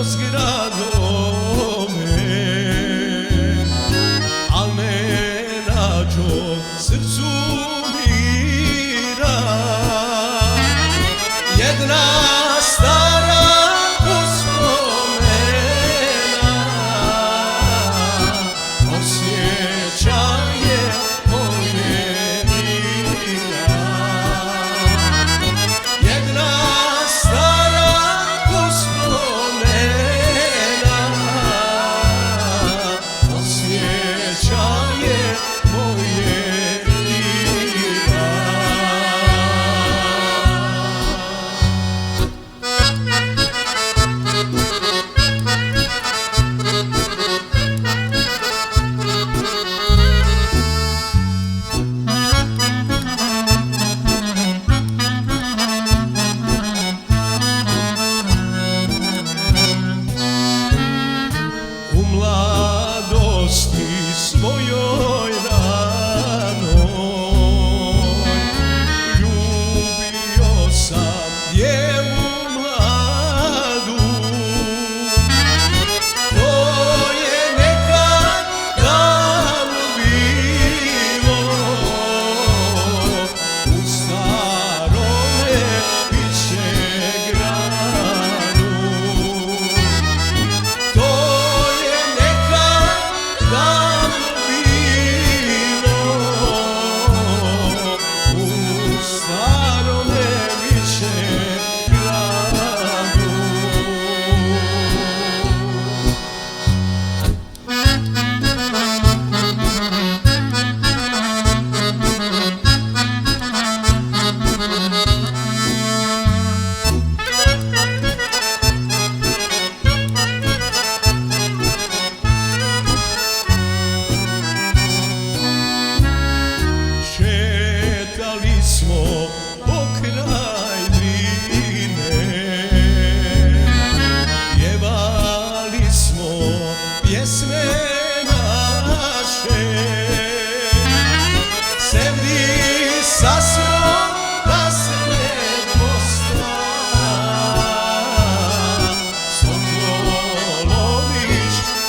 kroz gradove, al ne nađo srcu mira. Jedna stara uspomena osjećaje moje mira. Jedna stara uspomena osjećaje moje mira. U mladosti svojoj ranoj ljubio sam djevu mladu. To je nekad davno bilo u starome Višegradu. To je nekad davno bilo u starome Višegradu. Šetali smo pokraj Drine, pjevali smo pjesme naše. Sedli sasno nasred mosta, Sokolović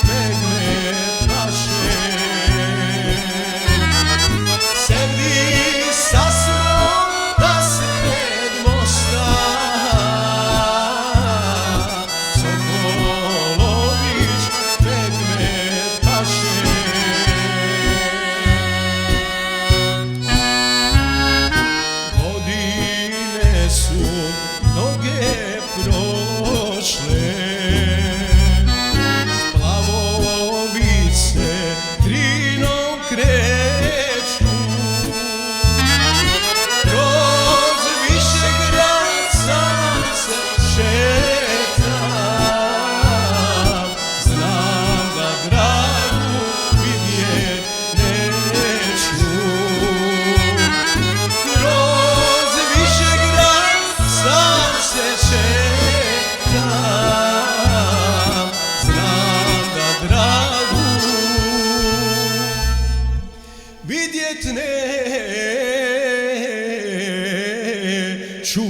megmetaše. Sedli sasno nasred mosta, Sokolović megmetaše. Godine su mnoge prošle, splavovice Drinom kreću. Kroz Višegrad sam se šetam, znam da Dragu vidjet neću. Kroz Višegrad sam se šetam, znam da Dragu vidjet neću.